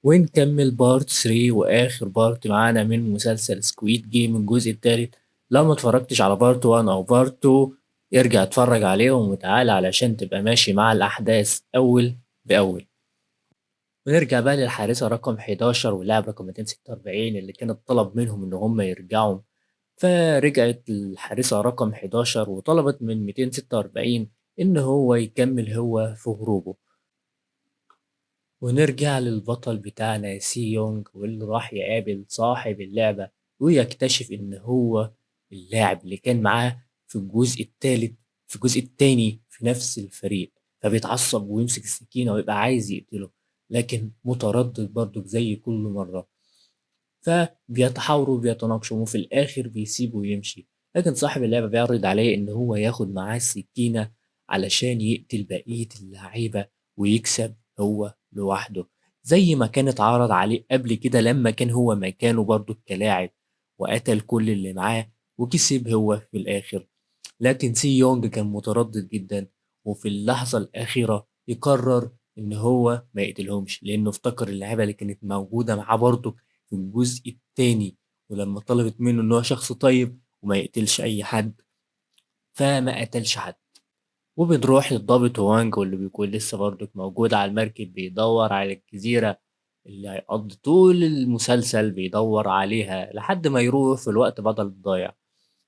ونكمل بارت 3 واخر بارت معانا من مسلسل سكويد جيم الجزء الثالث. لو ما اتفرجتش على بارت 1 او بارت 2 ارجع اتفرج عليهم وتعالى علشان تبقى ماشي مع الاحداث اول باول. ونرجع بقى للحارسة رقم 11 واللاعب رقم 246 اللي كانت طلب منهم ان هم يرجعوا. فرجعت الحارسة رقم 11 وطلبت من 246 ان هو يكمل هو في هروبه. ونرجع للبطل بتاعنا سي يونج واللي راح يقابل صاحب اللعبة ويكتشف إن هو اللاعب اللي كان معاه في الجزء التالت في الجزء التاني في نفس الفريق. فبيتعصب ويمسك السكينة ويبقى عايز يقتله، لكن متردد برضه زي كل مرة. فبيتحاوروا بيتناقشوا وفي الآخر بيسيبه ويمشي. لكن صاحب اللعبة بيعرض عليه إن هو ياخد معاه السكينة علشان يقتل بقية اللعيبة ويكسب هو لوحده، زي ما كان اتعرض عليه قبل كده لما كان هو مكانه برضه كلاعب وقتل كل اللي معاه وكسب هو في الآخر. لكن سي يونج كان متردد جدا، وفي اللحظة الأخيرة يقرر إن هو ما يقتلهمش لأنه افتكر اللعيبة اللي كانت موجودة معاه برضه في الجزء التاني، ولما طلبت منه إن هو شخص طيب وما يقتلش أي حد فما قتلش حد. وبنروح للضابط وانج واللي بيكون لسه برضه موجود على المركب بيدور على الجزيرة اللي هيقضي طول المسلسل بيدور عليها لحد ما يروح في الوقت بدل الضايع.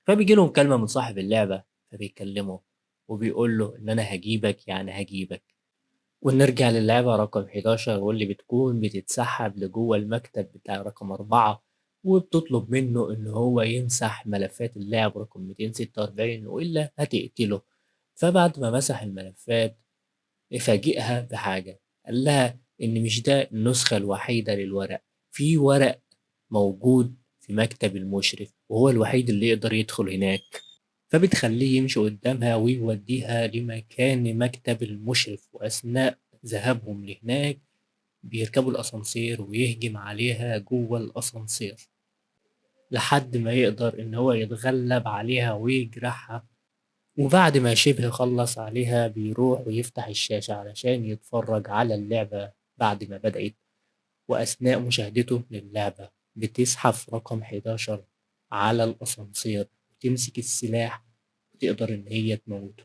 فبيجي له مكالمة من صاحب اللعبة فبيكلمه وبيقول له إن أنا هجيبك يعني هجيبك. ونرجع للعبة رقم 11 واللي بتكون بتتسحب لجوه المكتب بتاع رقم 4، وبتطلب منه إن هو يمسح ملفات اللاعب رقم 246 وإلا هتقتله. فبعد ما مسح الملفات يفاجئها بحاجة، قال لها إن مش ده النسخة الوحيدة للورق، في ورق موجود في مكتب المشرف وهو الوحيد اللي يقدر يدخل هناك. فبتخليه يمشي قدامها ويوديها لمكان مكتب المشرف، وأثناء ذهابهم لهناك بيركبوا الأسانسير ويهجم عليها جوه الأسانسير لحد ما يقدر إن هو يتغلب عليها ويجرحها. وبعد ما شبه خلص عليها بيروح ويفتح الشاشة علشان يتفرج على اللعبة بعد ما بدأت. وأثناء مشاهدته للعبة بتزحف رقم 11 على الأسانسير وتمسك السلاح وتقدر إن هي تموته.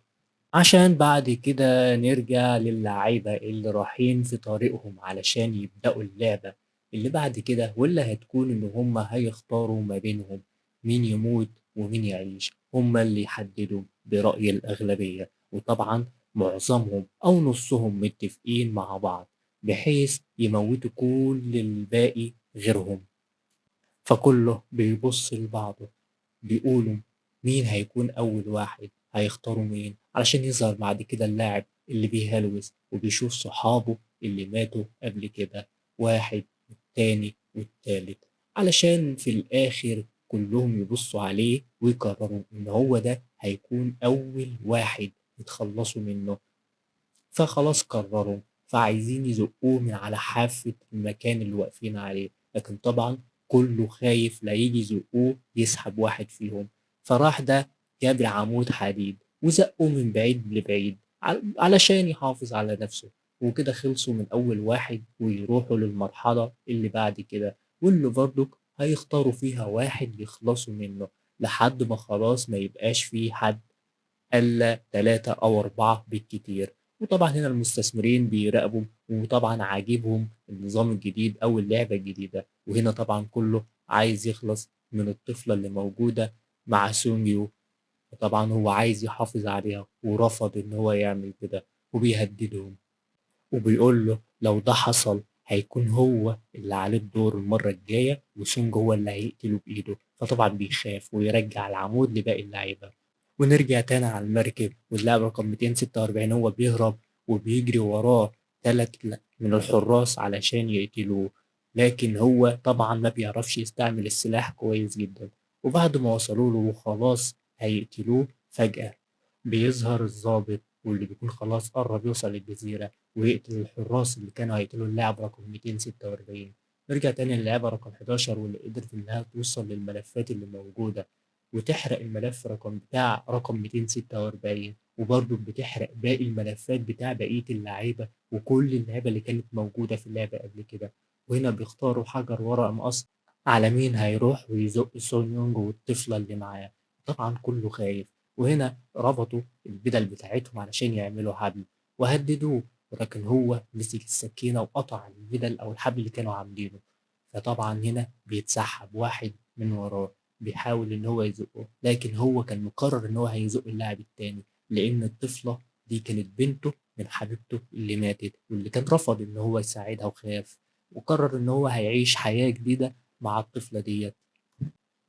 عشان بعد كده نرجع للعيبة اللي رايحين في طريقهم علشان يبدأوا اللعبة اللي بعد كده، واللي هتكون إن هما هيختاروا ما بينهم مين يموت ومين يعيش. هما اللي يحددوا برأي الأغلبية، وطبعا معظمهم أو نصهم متفقين مع بعض بحيث يموتوا كل الباقي غيرهم. فكله بيبص لبعضه بيقولوا مين هيكون أول واحد، هيختاروا مين علشان يظهر بعد كده اللاعب اللي بيهلوس وبيشوف صحابه اللي ماتوا قبل كده، واحد والتاني والتالت، علشان في الآخر كلهم يبصوا عليه ويقرروا إن هو ده هيكون أول واحد يتخلصوا منه. فخلاص قرروا، فعايزين يزقوه من على حافة المكان اللي واقفين عليه، لكن طبعا كله خايف لا يجي يزقوه يسحب واحد فيهم. فراح ده جاب عمود حديد وزقه من بعيد لبعيد علشان يحافظ على نفسه. وكده خلصوا من أول واحد ويروحوا للمرحلة اللي بعد كده، واللي برضه هيختاروا فيها واحد يخلصوا منه لحد ما خلاص ما يبقاش فيه حد إلا 3 أو 4 بالكتير. وطبعا هنا المستثمرين بيراقبوا وطبعا عاجبهم النظام الجديد أو اللعبة الجديدة، وهنا طبعا كله عايز يخلص من الطفلة اللي موجودة مع سونيو. وطبعا هو عايز يحافظ عليها ورفض إن هو يعمل كده وبيهددهم وبيقول له لو ده حصل هيكون هو اللي عليه الدور المرة الجاية وسونج هو اللي هيقتله بإيده. فطبعا بيخاف ويرجع العمود لباقي اللعيبة. ونرجع تاني على المركب واللاعب رقم 246 هو بيهرب وبيجري وراه 3 من الحراس علشان يقتلوه، لكن هو طبعا ما بيعرفش يستعمل السلاح كويس جدا. وبعد ما وصلوا له وخلاص هيقتلوه فجأة بيظهر الضابط واللي بيكون خلاص قرب يوصل للجزيرة ويقتل الحراس اللي كانوا هيقتلوا اللاعب رقم 246. نرجع تاني للعبة رقم 11 واللي قدرت إنها توصل للملفات اللي موجودة وتحرق الملف رقم 246، وبرضه بتحرق باقي الملفات بتاع بقية اللعيبة وكل اللعيبة اللي كانت موجودة في اللعبة قبل كده. وهنا بيختاروا حجر ورق مقص على مين هيروح ويزق سون يونج والطفلة اللي معاه. طبعا كله خايف، وهنا ربطوا البدل بتاعتهم علشان يعملوا حبل وهددوه، ولكن هو مسك السكينة وقطع البدل أو الحبل اللي كانوا عاملينه. فطبعا هنا بيتسحب واحد من وراه بيحاول إن هو يزقه، لكن هو كان مقرر إن هو هيزق اللاعب التاني، لأن الطفلة دي كانت بنته من حبيبته اللي ماتت واللي كان رفض إن هو يساعدها وخاف، وقرر إن هو هيعيش حياة جديدة مع الطفلة ديت.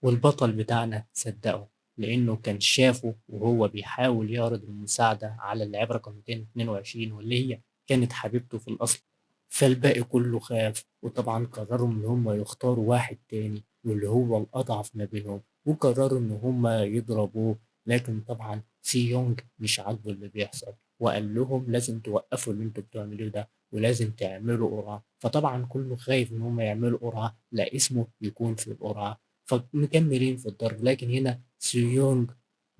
والبطل بتاعنا صدقه، لأنه كان شافه وهو بيحاول يعرض المساعدة على اللاعب رقم 222 واللي هي كانت حبيبته في الأصل. فالباقي كله خاف، وطبعا قرروا إن هم يختاروا واحد تاني واللي هو الأضعف ما بينهم، وقرروا إن هم يضربوه. لكن طبعا سي يونج مش عاجبه اللي بيحصل، وقال لهم لازم توقفوا اللي انتوا بتعملوه ده ولازم تعملوا قرعة. فطبعا كله خايف إن هم يعملوا قرعة لا اسمه يكون في القرعة، فمكملين في الضرب. لكن هنا سي يونج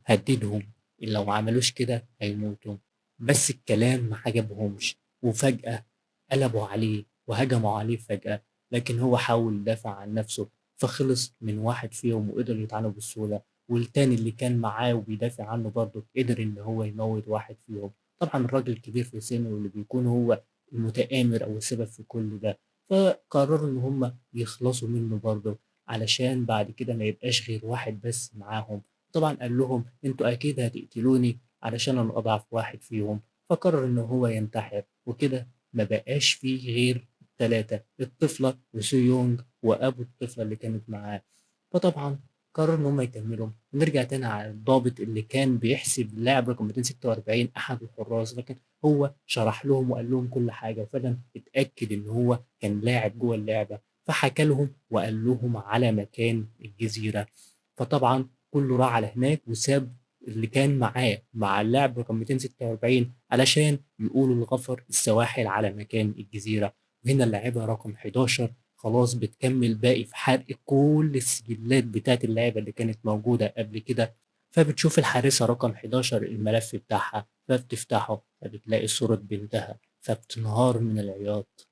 هددهم إن لو ما عملوش كده هيموتوا، بس الكلام ما عجبهمش، وفجأة قلبوا عليه وهجموا عليه فجأة. لكن هو حاول يدافع عن نفسه، فخلص من واحد فيهم وقدر يتعامل بسهولة، والتاني اللي كان معاه وبيدافع عنه برضه قدر إن هو يموت واحد فيهم. طبعا الراجل كبير في سنه واللي بيكون هو المتآمر أو السبب في كل ده، فقرروا إن هم يخلصوا منه برضه علشان بعد كده ما يبقاش غير واحد بس معاهم. طبعا قال لهم انتوا اكيد هتقتلوني علشان انا اضعف واحد فيهم، فقرر ان هو ينتحر. وكده ما بقاش فيه غير ثلاثة، الطفلة وسو يونج وابو الطفلة اللي كانت معاه. فطبعا قرروا ان هم يكملوا. ونرجع تاني على الضابط اللي كان بيحسب اللاعب رقم 246 احد الحراس، لكن هو شرح لهم وقال لهم كل حاجة، وفعلا اتأكد ان هو كان لاعب جوه اللعبة. فحكى لهم وقال لهم على مكان الجزيرة. فطبعا كله راح على هناك وساب اللي كان معاه مع اللاعب رقم 246 علشان يقولوا لغفر السواحل على مكان الجزيرة. وهنا اللاعبة رقم 11 خلاص بتكمل باقي في حرق كل السجلات بتاعت اللعبة اللي كانت موجودة قبل كده. فبتشوف الحارسة رقم 11 الملف بتاعها، فبتفتحه فبتلاقي صورة بنتها، فبتنهار من العياط.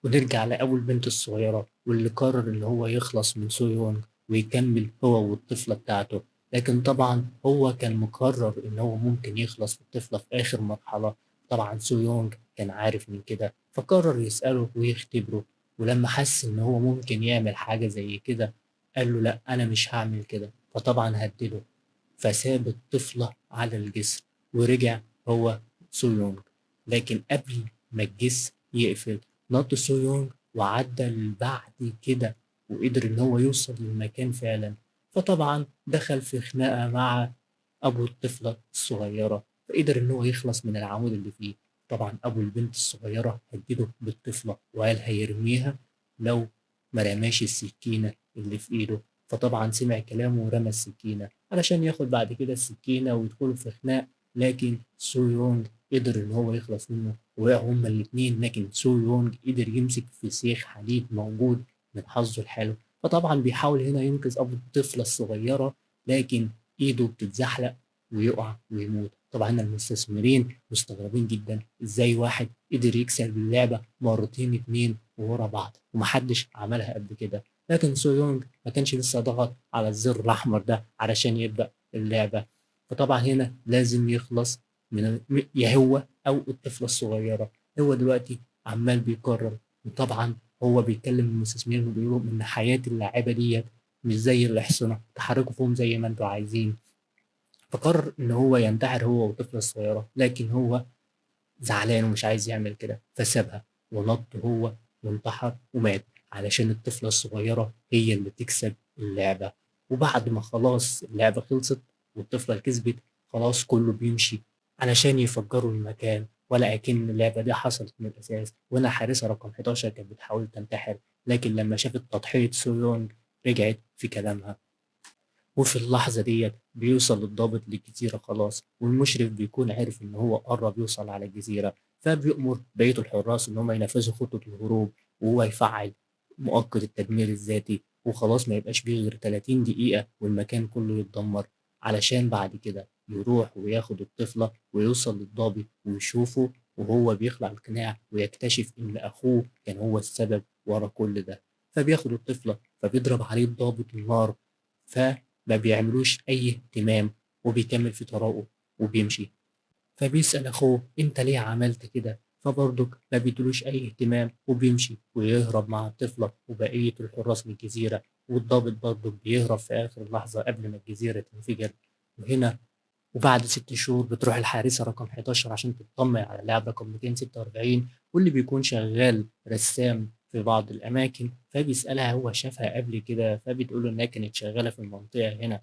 ونرجع لأول بنت الصغيرة واللي قرر إن هو يخلص من سو يونغ ويكمل هو والطفلة بتاعته. لكن طبعا هو كان مقرر إن هو ممكن يخلص في الطفلة في آخر مرحلة. طبعا سو يونغ كان عارف من كده، فقرر يسأله ويختبره. ولما حس إن هو ممكن يعمل حاجة زي كده قال له لأ أنا مش هعمل كده، فطبعا هدده. فساب الطفلة على الجسر ورجع هو سو يونغ. لكن قبل ما الجسر يقفل نط سو يونغ وعدى بعد كده وقدر إن هو يوصل للمكان فعلا. فطبعا دخل في خناقة مع أبو الطفلة الصغيرة، فقدر إن هو يخلص من العمود اللي فيه. طبعا أبو البنت الصغيرة هدده بالطفلة وقال هيرميها لو ما رماش السكينة اللي في إيده. فطبعا سمع كلامه ورمى السكينة علشان ياخد بعد كده السكينة ويدخلوا في خناق. لكن سو يونغ قدر إن هو يخلص منه ووقعوا هما الاتنين، لكن سو يونغ قدر يمسك في سيخ حديد موجود من حظه الحلو. فطبعا بيحاول هنا ينقذ أبو الطفلة الصغيرة، لكن إيده بتتزحلق ويقع ويموت. طبعا المستثمرين مستغربين جدا ازاي واحد قدر يكسب اللعبة مرتين اتنين ورا بعض ومحدش عملها قبل كده. لكن سو يونغ ما كانش لسه ضغط على الزر الأحمر ده علشان يبدأ اللعبة. فطبعا هنا لازم يخلص من يا هو أو الطفلة الصغيرة. هو دلوقتي عمال بيكرر، وطبعا هو بيكلم المستثمرين وبيقول لهم إن حياة اللاعبة ديت مش زي الأحصنة، تحركوا فيهم زي ما انتوا عايزين. فقرر إن هو ينتحر هو والطفلة الصغيرة، لكن هو زعلان ومش عايز يعمل كده فسابها ونط هو وانتحر ومات علشان الطفلة الصغيرة هي اللي تكسب اللعبة. وبعد ما خلاص اللعبة خلصت والطفلة كسبت، خلاص كله بيمشي علشان يفجروا المكان، ولا أكن اللعبة دي حصلت من الأساس. وهنا حارسة رقم 11 كانت بتحاول تنتحر، لكن لما شافت تضحية سويونج رجعت في كلامها. وفي اللحظة ديت بيوصل الضابط للجزيرة خلاص، والمشرف بيكون عارف إن هو قرب يوصل على الجزيرة، فبيأمر بقية الحراس إن هم ينفذوا خطة الهروب، وهو يفعل مؤقت التدمير الذاتي. وخلاص ما يبقاش فيه غير 30 دقيقة والمكان كله يتدمر، علشان بعد كده يروح وياخد الطفلة ويوصل للضابط ويشوفه وهو بيخلع القناع ويكتشف إن أخوه كان هو السبب ورا كل ده. فبياخد الطفلة فبيضرب عليه الضابط النار، فما بيعملوش أي اهتمام وبيكمل في طريقه وبيمشي. فبيسأل أخوه أنت ليه عملت كده؟ فبرضك ما بيدلوش أي اهتمام وبيمشي ويهرب مع الطفلة وبقية الحراس من الجزيرة، والضابط برضك بيهرب في آخر لحظة قبل ما الجزيرة تنفجر. وهنا وبعد 6 شهور بتروح الحارسة رقم 11 عشان تطمن على اللاعب رقم 246، واللي بيكون شغال رسام في بعض الأماكن، فبيسألها هو شافها قبل كده، فبتقول له إنها كانت شغالة في المنطقة هنا.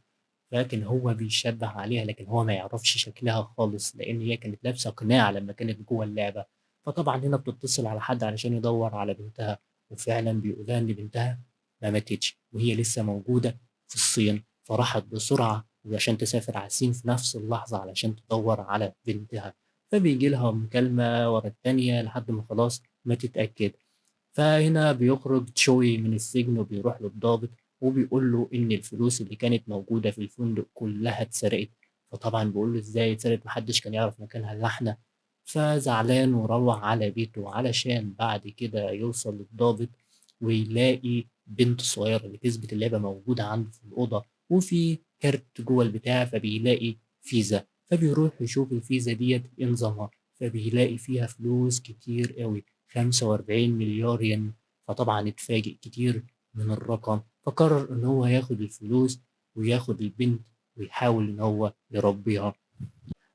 لكن هو بيشبه عليها، لكن هو ما يعرفش شكلها خالص لأن هي كانت لابسة قناع لما كانت جوه اللعبة. فطبعا هنا بتتصل على حد علشان يدور على بنتها، وفعلا بيقولها إن بنتها ما ماتتش وهي لسه موجودة في الصين، فراحت بسرعة وعشان تسافر على الصين في نفس اللحظة علشان تدور على بنتها. فبيجي لها مكالمة ورا التانية لحد ما خلاص ما تتأكد. فهنا بيخرج تشوي من السجن وبيروح للضابط وبيقول له إن الفلوس اللي كانت موجودة في الفندق كلها اتسرقت. فطبعا بيقول له إزاي اتسرقت، محدش كان يعرف مكانها إلا إحنا. فزعلان وروح على بيته علشان بعد كده يوصل للضابط ويلاقي بنت صغيرة اللي كسبت اللعبة موجودة عنده في الأوضة، وفي كارت جوه البتاع فبيلاقي فيزا. فبيروح يشوف الفيزا ديت إيه نظامها، فبيلاقي فيها فلوس كتير قوي، 45 مليار ين. فطبعا اتفاجئ كتير من الرقم، فقرر ان هو ياخد الفلوس وياخد البنت ويحاول ان هو يربيها.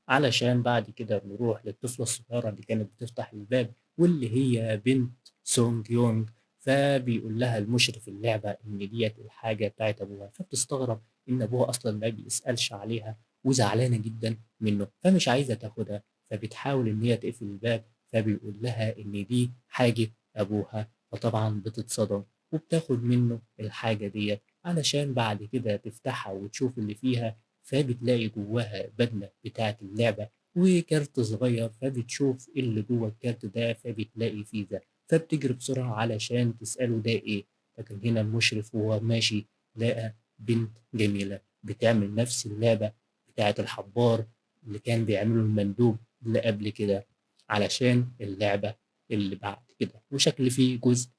علشان بعد كده نروح للطفلة الصغيرة اللي كانت بتفتح الباب واللي هي بنت سونج يونج. فبيقول لها المشرف اللعبة إن ديت الحاجة بتاعت أبوها، فبتستغرب إن أبوها أصلا ما بيسألش عليها وزعلانة جدا منه فمش عايزة تاخدها. فبتحاول إن هي تقفل الباب، فبيقول لها إن دي حاجة أبوها، فطبعا بتتصدم وبتاخد منه الحاجة ديت علشان بعد كده تفتحها وتشوف اللي فيها. فبتلاقي جواها بدلة بتاعة اللعبة وكارت صغير، فبتشوف إيه اللي جوه الكارت ده فبتلاقي فيزا. فبتجري بسرعة علشان تسأله ده إيه. لكن هنا المشرف وهو ماشي لقى بنت جميلة بتعمل نفس اللعبة بتاعة الحبار اللي كان بيعمله المندوب اللي قبل كده علشان اللعبة اللي بعد كده، وشكل فيه جزء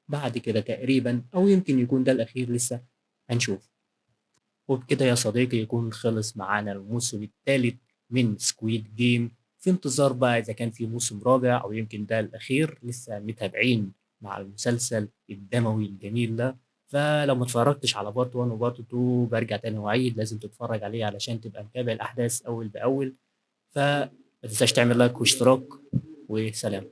بعد كده تقريبا أو يمكن يكون ده الأخير لسه هنشوف. وبكده يا صديقي يكون خلص معانا الموسم الثالث من سكويد جيم. في انتظار بقى إذا كان في موسم رابع أو يمكن ده الأخير، لسه متابعين مع المسلسل الدموي الجميل ده. فلو ما اتفرجتش على بارت 1 وبارت 2 برجع تاني وأعيد لازم تتفرج عليه علشان تبقى متابع الأحداث أول بأول. فما تنساش تعمل لايك واشتراك، وسلام.